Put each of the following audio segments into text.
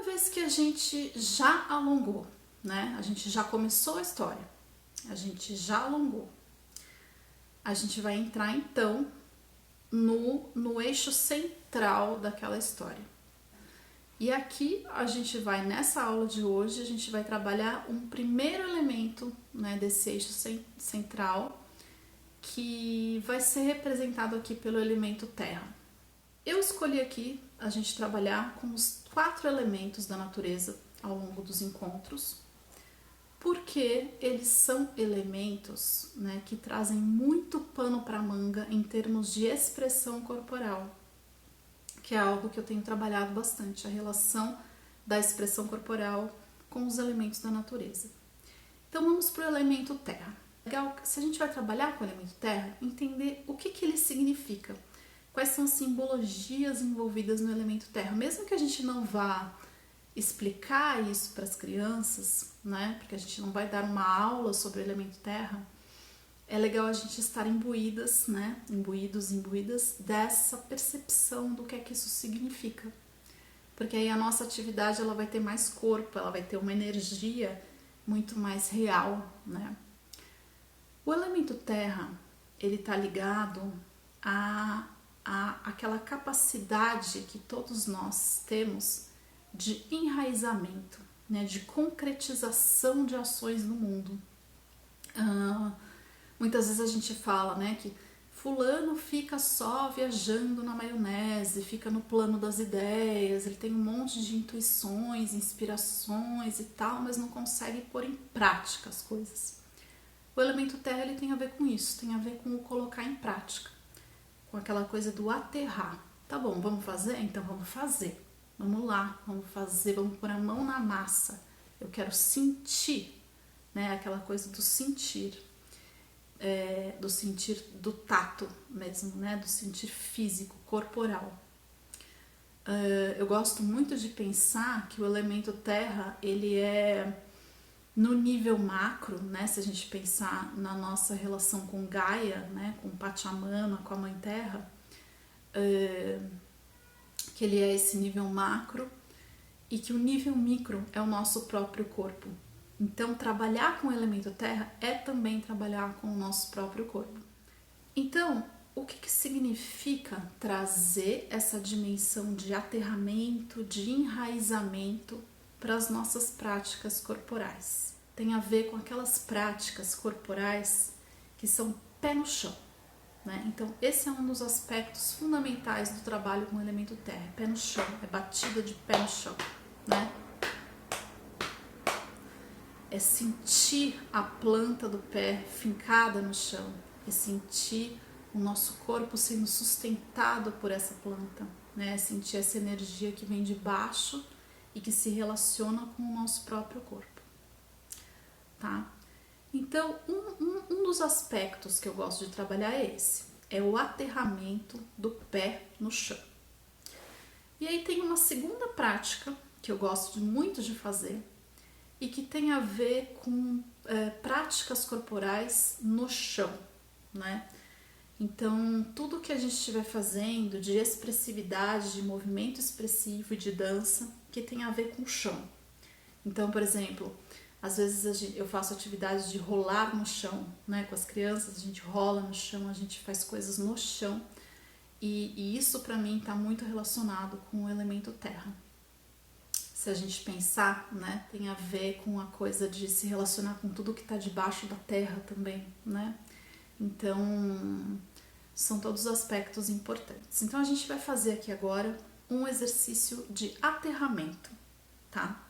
Uma vez que a gente já alongou, né? A gente já começou a história, a gente já alongou. A gente vai entrar então no eixo central daquela história. E aqui a gente vai, nessa aula de hoje, a gente vai trabalhar um primeiro elemento, né, desse eixo central, que vai ser representado aqui pelo elemento terra. Eu escolhi aqui a gente trabalhar com os 4 elementos da natureza ao longo dos encontros, porque eles são elementos, né, que trazem muito pano para manga em termos de expressão corporal, que é algo que eu tenho trabalhado bastante, a relação da expressão corporal com os elementos da natureza. Então vamos para o elemento terra. Legal, se a gente vai trabalhar com o elemento terra, entender o que ele significa, quais são as simbologias envolvidas no elemento terra, mesmo que a gente não vá explicar isso para as crianças, né? Porque a gente não vai dar uma aula sobre o elemento terra. É legal a gente estar imbuídas, né? Imbuídas dessa percepção do que é que isso significa. Porque aí a nossa atividade ela vai ter mais corpo, ela vai ter uma energia muito mais real, né? O elemento terra, ele está ligado a aquela capacidade que todos nós temos de enraizamento, né, de concretização de ações no mundo. Muitas vezes a gente fala, né, que fulano fica só viajando na maionese, fica no plano das ideias, ele tem um monte de intuições, inspirações e tal, mas não consegue pôr em prática as coisas. O elemento terra ele tem a ver com isso, tem a ver com o colocar em prática, com aquela coisa do aterrar. Tá bom, vamos fazer? Então vamos fazer. Vamos lá, vamos fazer, vamos pôr a mão na massa. Eu quero sentir, né? Aquela coisa do sentir, do tato mesmo, né? Do sentir físico, corporal. Eu gosto muito de pensar que o elemento terra, ele é no nível macro, né? Se a gente pensar na nossa relação com Gaia, né? Com Pachamama, com a Mãe Terra, que ele é esse nível macro e que o nível micro é o nosso próprio corpo. Então, trabalhar com o elemento terra é também trabalhar com o nosso próprio corpo. Então, o que significa trazer essa dimensão de aterramento, de enraizamento para as nossas práticas corporais? Tem a ver com aquelas práticas corporais que são pé no chão. Né? Então, esse é um dos aspectos fundamentais do trabalho com o elemento terra, é pé no chão, é batida de pé no chão, né? É sentir a planta do pé fincada no chão, é sentir o nosso corpo sendo sustentado por essa planta, né? É sentir essa energia que vem de baixo e que se relaciona com o nosso próprio corpo, tá? Então, um dos aspectos que eu gosto de trabalhar é esse, é o aterramento do pé no chão. E aí tem uma segunda prática que eu gosto muito de fazer e que tem a ver com práticas corporais no chão, né? Então, tudo que a gente estiver fazendo de expressividade, de movimento expressivo e de dança, que tem a ver com o chão. Então, por exemplo, às vezes eu faço atividades de rolar no chão, né? Com as crianças, a gente rola no chão, a gente faz coisas no chão. E isso para mim está muito relacionado com o elemento terra. Se a gente pensar, né? Tem a ver com a coisa de se relacionar com tudo que está debaixo da terra também, né? Então, são todos aspectos importantes. Então, a gente vai fazer aqui agora um exercício de aterramento, tá?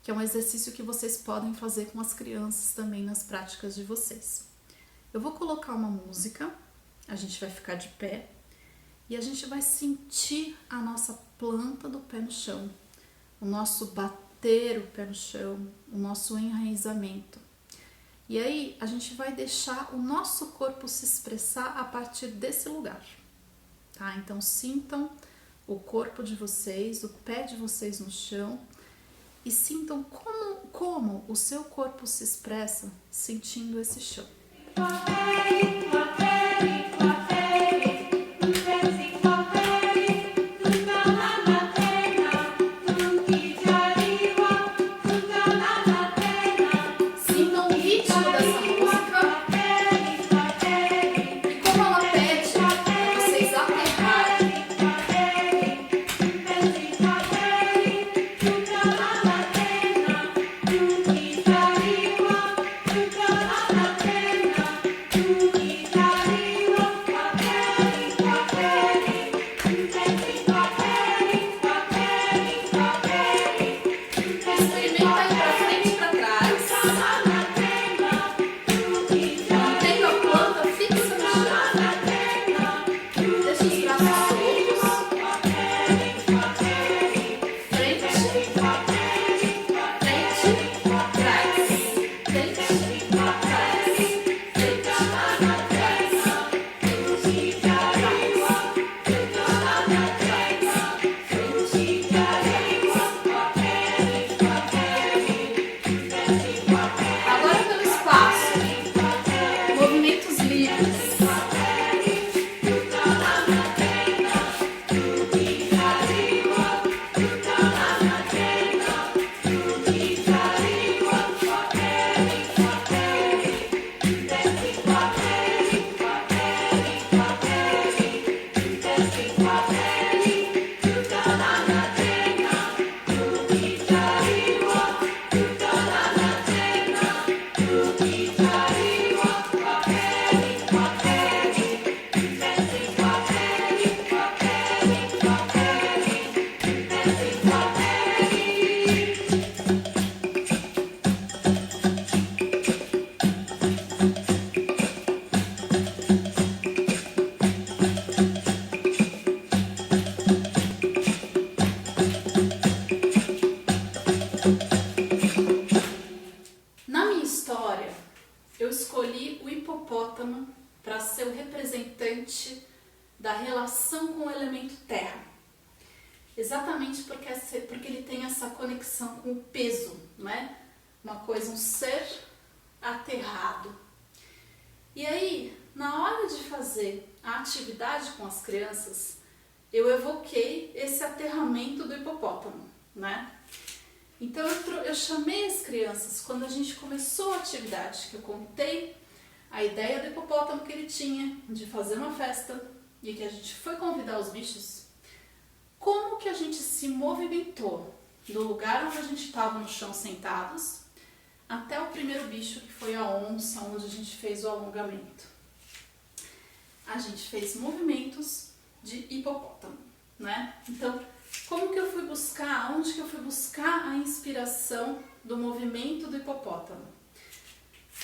Que é um exercício que vocês podem fazer com as crianças também nas práticas de vocês. Eu vou colocar uma música, a gente vai ficar de pé e a gente vai sentir a nossa planta do pé no chão, o nosso bater o pé no chão, o nosso enraizamento. E aí a gente vai deixar o nosso corpo se expressar a partir desse lugar, tá? Então sintam o corpo de vocês, o pé de vocês no chão, e sintam como o seu corpo se expressa sentindo esse chão. Eu escolhi o hipopótamo para ser o representante da relação com o elemento terra. Exatamente porque ele tem essa conexão com o peso, não é? Uma coisa, um ser aterrado. E aí, na hora de fazer a atividade com as crianças, eu evoquei esse aterramento do hipopótamo, né? Então eu chamei as crianças, quando a gente começou a atividade, que eu contei a ideia do hipopótamo que ele tinha, de fazer uma festa, e que a gente foi convidar os bichos, como que a gente se movimentou do lugar onde a gente estava no chão sentados, até o primeiro bicho, que foi a onça, onde a gente fez o alongamento. A gente fez movimentos de hipopótamo, né? Então, como que eu fui buscar, onde que eu fui buscar a inspiração do movimento do hipopótamo?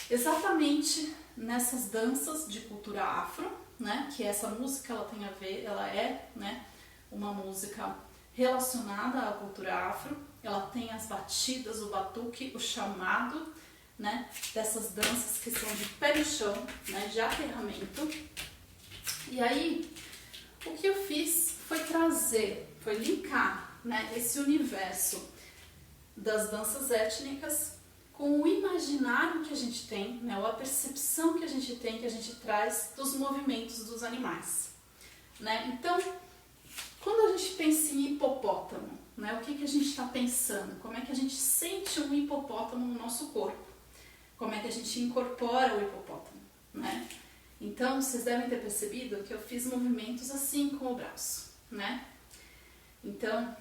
Exatamente nessas danças de cultura afro, né? Que essa música ela tem a ver, ela é, né, uma música relacionada à cultura afro. Ela tem as batidas, o batuque, o chamado, né, dessas danças que são de pé no chão, né, de aterramento. E aí, o que eu fiz foi linkar, né, esse universo das danças étnicas com o imaginário que a gente tem, né, ou a percepção que a gente tem, que a gente traz dos movimentos dos animais, né? Então, quando a gente pensa em hipopótamo, né, o que a gente está pensando? Como é que a gente sente um hipopótamo no nosso corpo? Como é que a gente incorpora o hipopótamo, né? Então, vocês devem ter percebido que eu fiz movimentos assim com o braço, né? Então,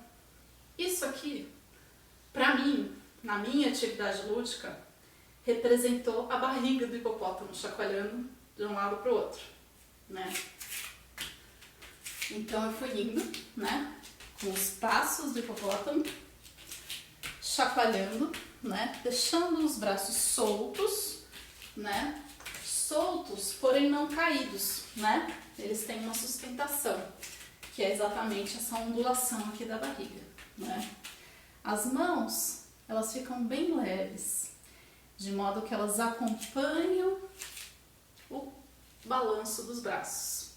isso aqui, para mim, na minha atividade lúdica, representou a barriga do hipopótamo chacoalhando de um lado para o outro, né? Então, eu fui indo, né, com os passos do hipopótamo, chacoalhando, né, deixando os braços soltos, né, soltos, porém não caídos, né? Eles têm uma sustentação, que é exatamente essa ondulação aqui da barriga, né? As mãos, elas ficam bem leves, de modo que elas acompanham o balanço dos braços.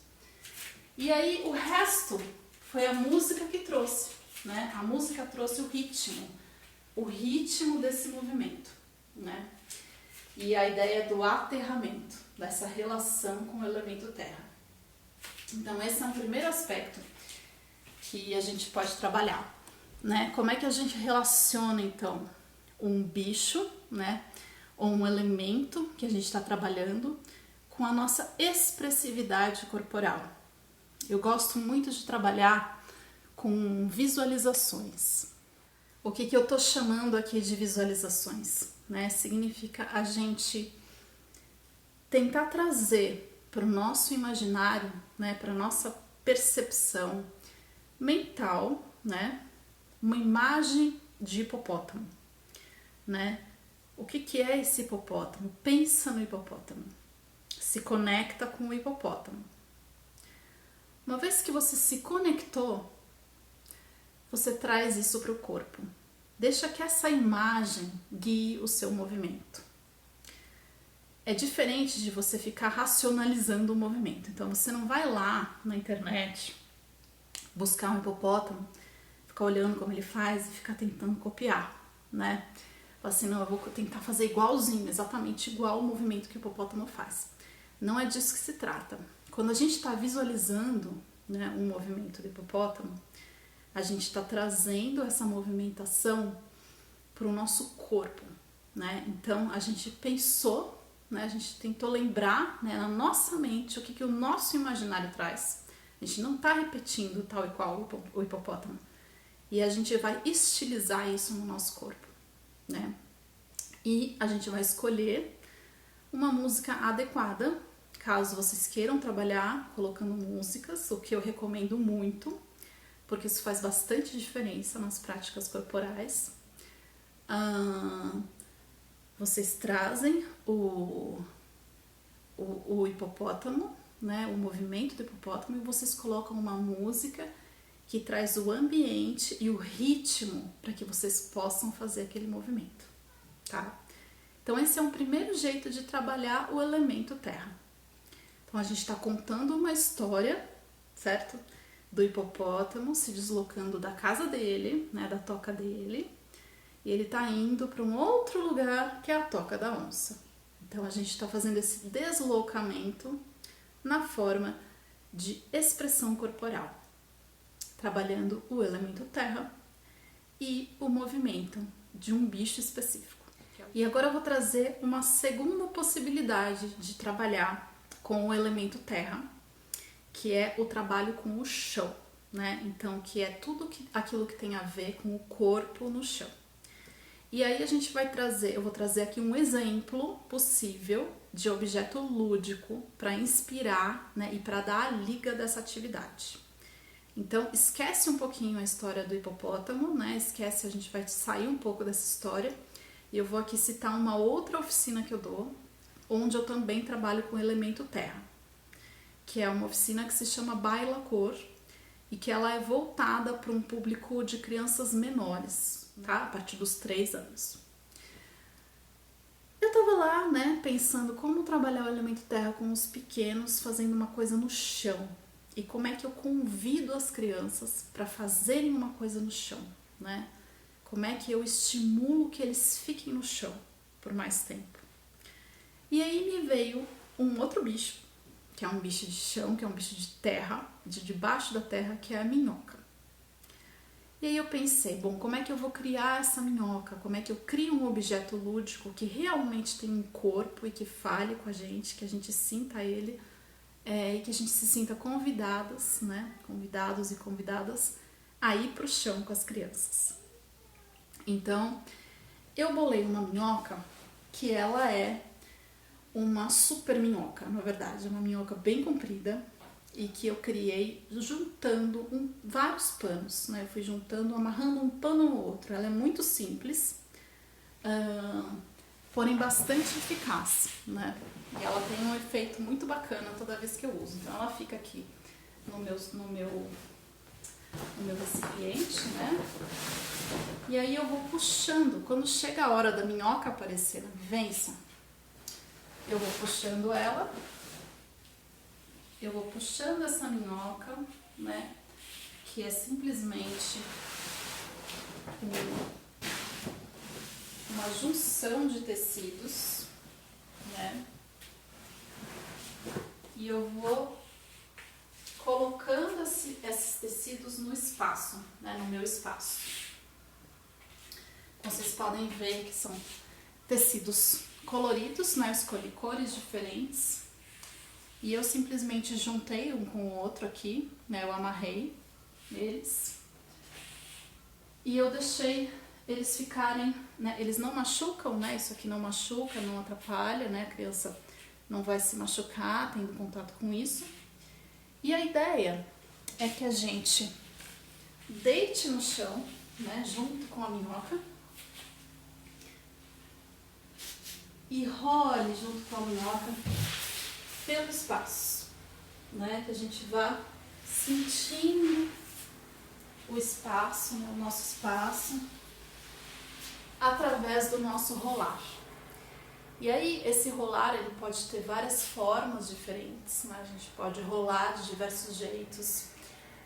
E aí o resto foi a música que trouxe, né? A música trouxe o ritmo desse movimento, né? E a ideia do aterramento, dessa relação com o elemento terra. Então esse é um primeiro aspecto que a gente pode trabalhar, né? Como é que a gente relaciona então um bicho, né, ou um elemento que a gente está trabalhando com a nossa expressividade corporal? Eu gosto muito de trabalhar com visualizações. O que eu estou chamando aqui de visualizações, né? Significa a gente tentar trazer para o nosso imaginário, né, para a nossa percepção mental, né, uma imagem de hipopótamo, né? O que é esse hipopótamo? Pensa no hipopótamo, se conecta com o hipopótamo. Uma vez que você se conectou, você traz isso para o corpo. Deixa que essa imagem guie o seu movimento. É diferente de você ficar racionalizando o movimento. Então você não vai lá na internet buscar um hipopótamo, ficar olhando como ele faz e ficar tentando copiar, né? Fala assim, não, eu vou tentar fazer igualzinho, exatamente igual o movimento que o hipopótamo faz. Não é disso que se trata. Quando a gente está visualizando, né, um movimento do hipopótamo, a gente está trazendo essa movimentação para o nosso corpo, né? Então a gente pensou, né, a gente tentou lembrar, né, na nossa mente o que o nosso imaginário traz. A gente não está repetindo tal e qual o hipopótamo. E a gente vai estilizar isso no nosso corpo, né? E a gente vai escolher uma música adequada, caso vocês queiram trabalhar colocando músicas, o que eu recomendo muito, porque isso faz bastante diferença nas práticas corporais. Vocês trazem o hipopótamo, né, o movimento do hipopótamo, e vocês colocam uma música que traz o ambiente e o ritmo para que vocês possam fazer aquele movimento, tá? Então esse é um primeiro jeito de trabalhar o elemento terra. Então a gente está contando uma história, certo? Do hipopótamo se deslocando da casa dele, né, da toca dele, e ele está indo para um outro lugar que é a toca da onça. Então a gente está fazendo esse deslocamento na forma de expressão corporal, trabalhando o elemento terra e o movimento de um bicho específico. E agora eu vou trazer uma segunda possibilidade de trabalhar com o elemento terra, que é o trabalho com o chão, né? Então, que é tudo aquilo que tem a ver com o corpo no chão. E aí a gente vai trazer, eu vou trazer aqui um exemplo possível de objeto lúdico para inspirar, né, e para dar a liga dessa atividade. Então, esquece um pouquinho a história do hipopótamo, né? Esquece, a gente vai sair um pouco dessa história. E eu vou aqui citar uma outra oficina que eu dou, onde eu também trabalho com o elemento terra, que é uma oficina que se chama Baila Cor e que ela é voltada para um público de crianças menores, tá? A partir dos 3 anos. Eu tava lá, né, pensando como trabalhar o elemento terra com os pequenos, fazendo uma coisa no chão. E como é que eu convido as crianças para fazerem uma coisa no chão, né? Como é que eu estimulo que eles fiquem no chão por mais tempo. E aí me veio um outro bicho, que é um bicho de chão, que é um bicho de terra, de debaixo da terra, que é a minhoca. E aí eu pensei, bom, como é que eu vou criar essa minhoca? Como é que eu crio um objeto lúdico que realmente tem um corpo e que fale com a gente, que a gente sinta ele, e que a gente se sinta convidadas, né? Convidados e convidadas a ir pro chão com as crianças. Então, eu bolei uma minhoca que ela é uma super minhoca, na verdade, uma minhoca bem comprida e que eu criei juntando vários panos, né? Eu fui juntando, amarrando um pano no outro. Ela é muito simples, porém bastante eficaz, né? E ela tem um efeito muito bacana toda vez que eu uso. Então ela fica aqui no meu recipiente, né? E aí eu vou puxando. Quando chega a hora da minhoca aparecer na vivência, eu vou puxando ela. Eu vou puxando essa minhoca, né? Que é simplesmente uma junção de tecidos, né? E eu vou colocando esses tecidos no espaço, né, no meu espaço. Vocês podem ver que são tecidos coloridos, né, eu escolhi cores diferentes. E eu simplesmente juntei um com o outro aqui, né, eu amarrei eles. E eu deixei eles ficarem, né, eles não machucam, né, isso aqui não machuca, não atrapalha, né, a criança não vai se machucar tendo contato com isso. E a ideia é que a gente deite no chão, né, junto com a minhoca, e role junto com a minhoca pelo espaço, né, que a gente vá sentindo o espaço, né, o nosso espaço, através do nosso rolar. E aí, esse rolar, ele pode ter várias formas diferentes, né? A gente pode rolar de diversos jeitos,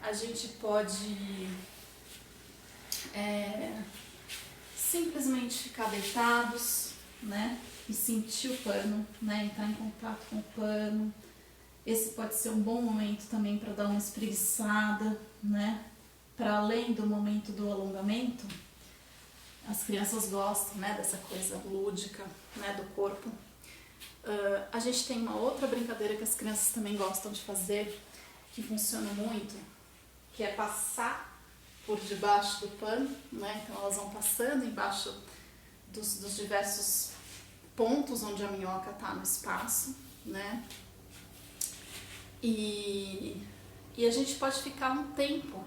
a gente pode simplesmente ficar deitados, né? E sentir o pano, né? Entrar em contato com o pano. Esse pode ser um bom momento também para dar uma espreguiçada, né? Para além do momento do alongamento. As crianças gostam, né, dessa coisa lúdica, né, do corpo. A gente tem uma outra brincadeira que as crianças também gostam de fazer, que funciona muito, que é passar por debaixo do pano, né? Então elas vão passando embaixo dos diversos pontos onde a minhoca está no espaço, né? E a gente pode ficar um tempo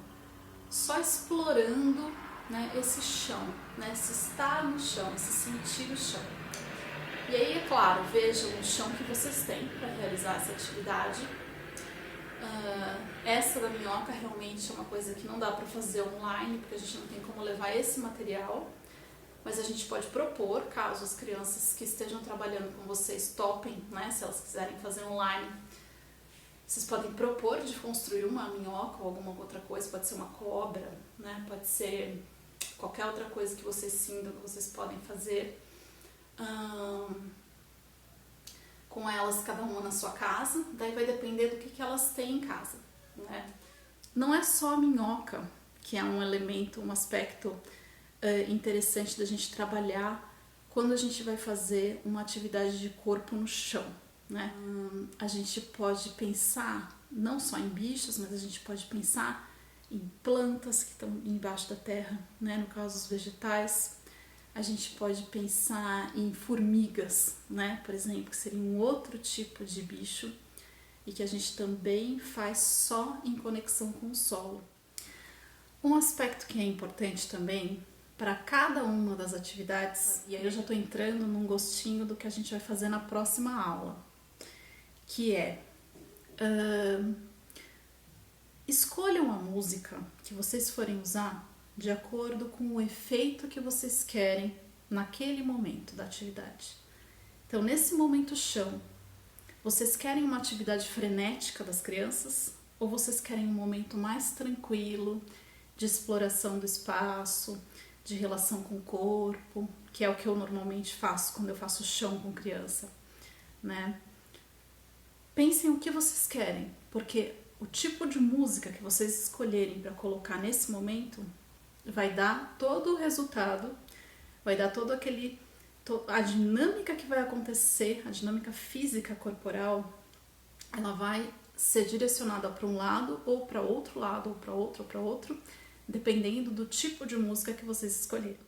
só explorando, né, esse chão, né? Esse estar no chão, esse sentir o chão. E aí, é claro, vejam o chão que vocês têm para realizar essa atividade. Essa da minhoca realmente é uma coisa que não dá para fazer online, porque a gente não tem como levar esse material, mas a gente pode propor, caso as crianças que estejam trabalhando com vocês topem, né, se elas quiserem fazer online, vocês podem propor de construir uma minhoca ou alguma outra coisa, pode ser uma cobra, né, pode ser qualquer outra coisa que vocês sintam que vocês podem fazer com elas, cada uma na sua casa. Daí vai depender do que elas têm em casa, né? Não é só a minhoca que é um elemento, um aspecto interessante da gente trabalhar quando a gente vai fazer uma atividade de corpo no chão, né? A gente pode pensar não só em bichos, mas a gente pode pensar em plantas que estão embaixo da terra, né? No caso dos vegetais. A gente pode pensar em formigas, né? Por exemplo, que seria um outro tipo de bicho e que a gente também faz só em conexão com o solo. Um aspecto que é importante também para cada uma das atividades, e aí eu já estou entrando num gostinho do que a gente vai fazer na próxima aula, que é escolham a música que vocês forem usar de acordo com o efeito que vocês querem naquele momento da atividade. Então, nesse momento chão, vocês querem uma atividade frenética das crianças ou vocês querem um momento mais tranquilo de exploração do espaço, de relação com o corpo, que é o que eu normalmente faço quando eu faço chão com criança, né? Pensem o que vocês querem, porque o tipo de música que vocês escolherem para colocar nesse momento vai dar todo o resultado, vai dar todo a dinâmica que vai acontecer, a dinâmica física corporal, ela vai ser direcionada para um lado ou para outro lado, ou para outro, dependendo do tipo de música que vocês escolherem.